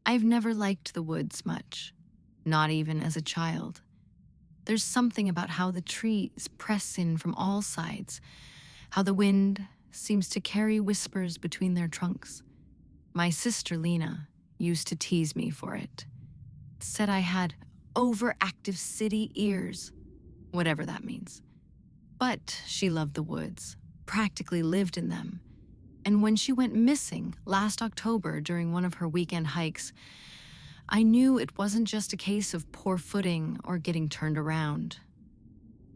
I've never liked the woods much, not even as a child. There's something about how the trees press in from all sides, how the wind seems to carry whispers between their trunks. My sister Lena used to tease me for it. Said I had overactive city ears, whatever that means. But she loved the woods, practically lived in them. And when she went missing last October during one of her weekend hikes, I knew it wasn't just a case of poor footing or getting turned around.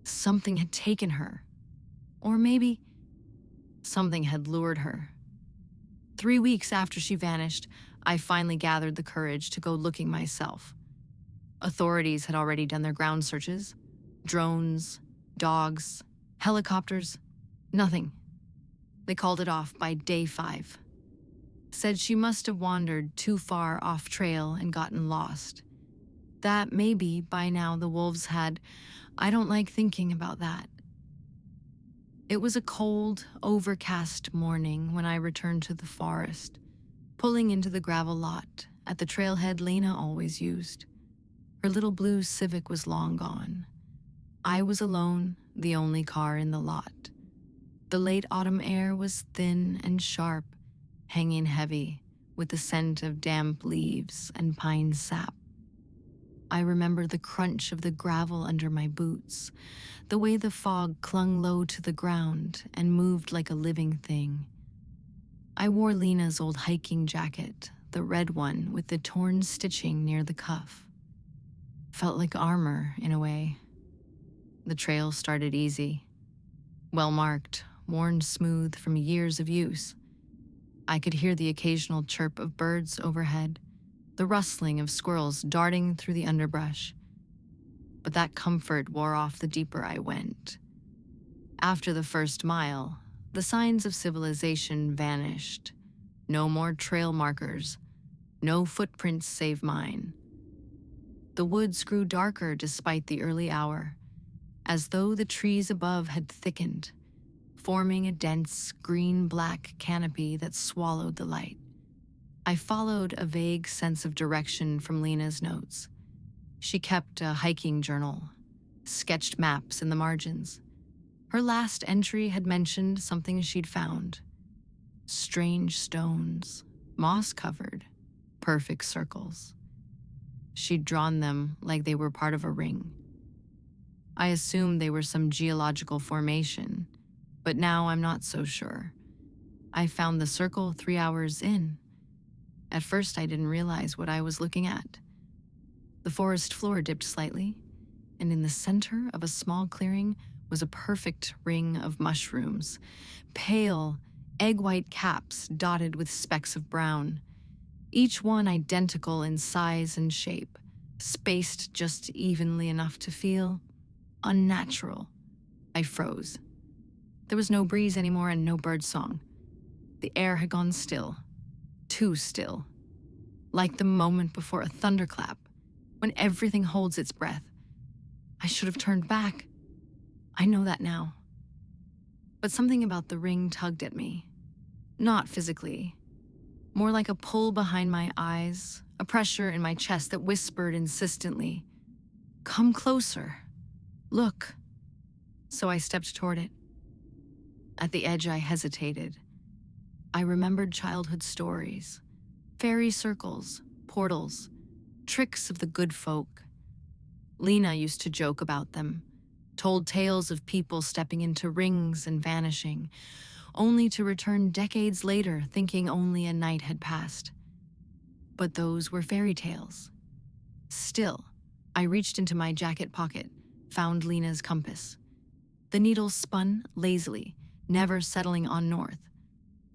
Something had taken her. Or maybe something had lured her. 3 weeks after she vanished, I finally gathered the courage to go looking myself. Authorities had already done their ground searches. Drones, dogs, helicopters, nothing. They called it off by day 5. Said she must have wandered too far off trail and gotten lost. That maybe by now the wolves had. I don't like thinking about that. It was a cold, overcast morning when I returned to the forest, pulling into the gravel lot at the trailhead Lena always used. Her little blue Civic was long gone. I was alone, the only car in the lot. The late autumn air was thin and sharp, hanging heavy with the scent of damp leaves and pine sap. I remember the crunch of the gravel under my boots, the way the fog clung low to the ground and moved like a living thing. I wore Lena's old hiking jacket, the red one with the torn stitching near the cuff. Felt like armor in a way. The trail started easy, well-marked, worn smooth from years of use. I could hear the occasional chirp of birds overhead, the rustling of squirrels darting through the underbrush. But that comfort wore off the deeper I went. After the first mile, the signs of civilization vanished. No more trail markers, no footprints save mine. The woods grew darker despite the early hour, as though the trees above had thickened, forming a dense green-black canopy that swallowed the light. I followed a vague sense of direction from Lena's notes. She kept a hiking journal, sketched maps in the margins. Her last entry had mentioned something she'd found. Strange stones, moss-covered, perfect circles. She'd drawn them like they were part of a ring. I assumed they were some geological formation, but now I'm not so sure. I found the circle 3 hours in. At first, I didn't realize what I was looking at. The forest floor dipped slightly, and in the center of a small clearing was a perfect ring of mushrooms, pale, egg-white caps dotted with specks of brown, each one identical in size and shape, spaced just evenly enough to feel unnatural. I froze. There was no breeze anymore and no birdsong. The air had gone still. Too still. Like the moment before a thunderclap, when everything holds its breath. I should have turned back. I know that now. But something about the ring tugged at me. Not physically. More like a pull behind my eyes, a pressure in my chest that whispered insistently, "Come closer. Look." So I stepped toward it. At the edge, I hesitated. I remembered childhood stories, fairy circles, portals, tricks of the good folk. Lena used to joke about them, told tales of people stepping into rings and vanishing, only to return decades later thinking only a night had passed. But those were fairy tales. Still, I reached into my jacket pocket, found Lena's compass. The needle spun lazily, never settling on north.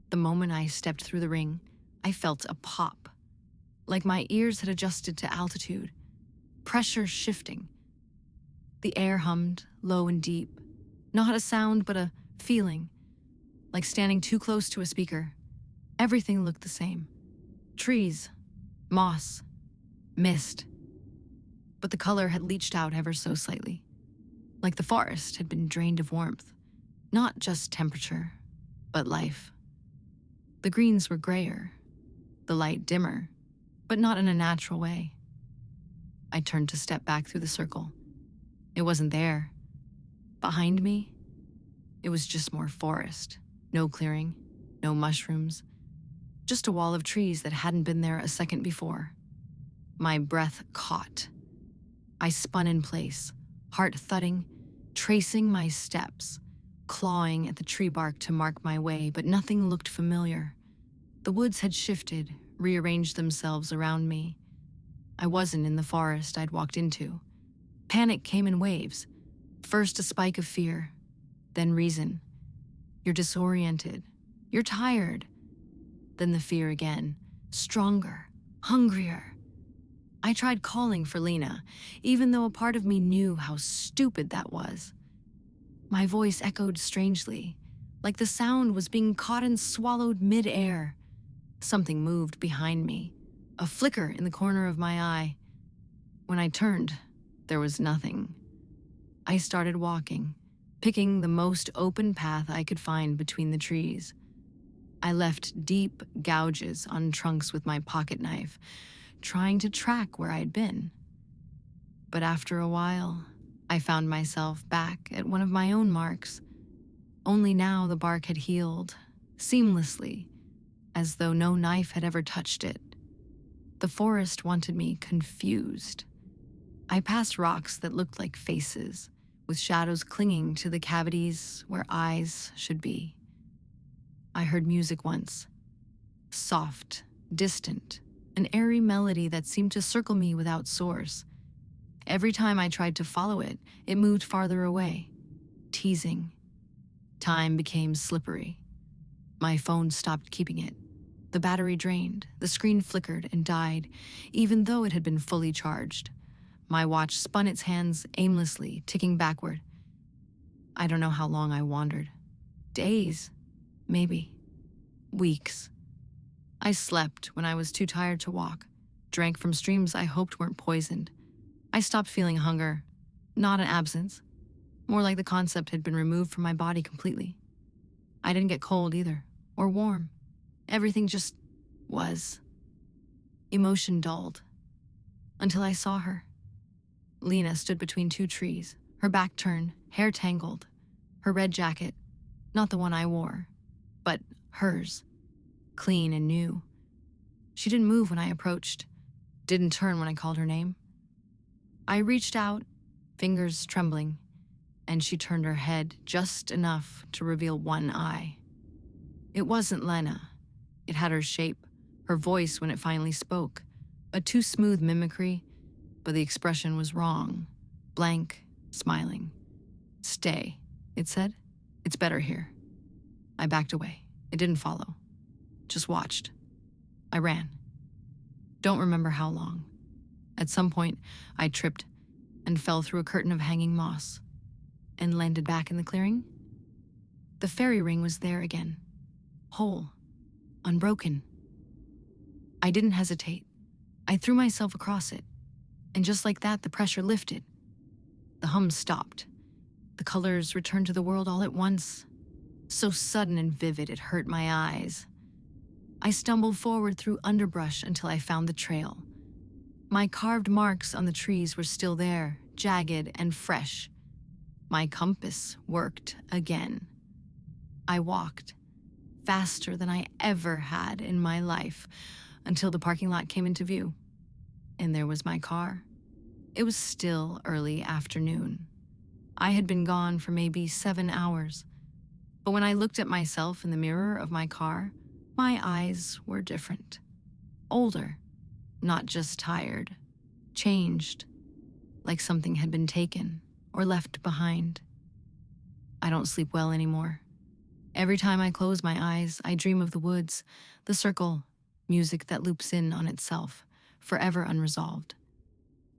The moment I stepped through the ring, I felt a pop, like my ears had adjusted to altitude, pressure shifting. The air hummed, low and deep, not a sound but a feeling, like standing too close to a speaker. Everything looked the same. Trees, moss, mist. But the color had leached out ever so slightly, like the forest had been drained of warmth, not just temperature, but life. The greens were grayer, the light dimmer, but not in a natural way. I turned to step back through the circle. It wasn't there. Behind me, it was just more forest. No clearing, no mushrooms, just a wall of trees that hadn't been there a second before. My breath caught. I spun in place, heart thudding, tracing my steps, clawing at the tree bark to mark my way, but nothing looked familiar. The woods had shifted, rearranged themselves around me. I wasn't in the forest I'd walked into. Panic came in waves. First a spike of fear, then reason. You're disoriented. You're tired. Then the fear again, stronger, hungrier. I tried calling for Lena, even though a part of me knew how stupid that was. My voice echoed strangely, like the sound was being caught and swallowed mid-air. Something moved behind me, a flicker in the corner of my eye. When I turned, there was nothing. I started walking, picking the most open path I could find between the trees. I left deep gouges on trunks with my pocket knife, trying to track where I'd been. But after a while, I found myself back at one of my own marks. Only now the bark had healed, seamlessly, as though no knife had ever touched it. The forest wanted me confused. I passed rocks that looked like faces, with shadows clinging to the cavities where eyes should be. I heard music once, soft, distant, an airy melody that seemed to circle me without source. Every time I tried to follow it, it moved farther away, teasing. Time became slippery. My phone stopped keeping it. The battery drained, the screen flickered and died, even though it had been fully charged. My watch spun its hands aimlessly, ticking backward. I don't know how long I wandered. Days, maybe. Weeks. I slept when I was too tired to walk, drank from streams I hoped weren't poisoned. I stopped feeling hunger, not an absence. More like the concept had been removed from my body completely. I didn't get cold either, or warm. Everything just was. Emotion dulled. Until I saw her. Lena stood between two trees, her back turned, hair tangled. Her red jacket, not the one I wore, but hers, clean and new. She didn't move when I approached, didn't turn when I called her name. I reached out, fingers trembling, and she turned her head just enough to reveal one eye. It wasn't Lena. It had her shape, her voice when it finally spoke, a too smooth mimicry, but the expression was wrong, blank, smiling. "Stay," it said. "It's better here." I backed away. It didn't follow. Just watched. I ran. Don't remember how long. At some point, I tripped and fell through a curtain of hanging moss and landed back in the clearing. The fairy ring was there again, whole, unbroken. I didn't hesitate. I threw myself across it, and just like that, the pressure lifted. The hum stopped. The colors returned to the world all at once. So sudden and vivid it hurt my eyes. I stumbled forward through underbrush until I found the trail. My carved marks on the trees were still there, jagged and fresh. My compass worked again. I walked, faster than I ever had in my life, until the parking lot came into view. And there was my car. It was still early afternoon. I had been gone for maybe 7 hours. But when I looked at myself in the mirror of my car, my eyes were different. Older, not just tired. Changed, like something had been taken or left behind. I don't sleep well anymore. Every time I close my eyes, I dream of the woods, the circle, music that loops in on itself, forever unresolved.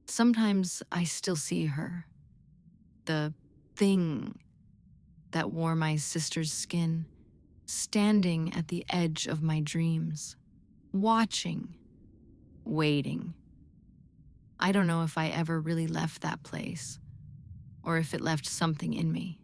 Sometimes I still see her. The thing that wore my sister's skin, standing at the edge of my dreams, watching, waiting. I don't know if I ever really left that place, or if it left something in me.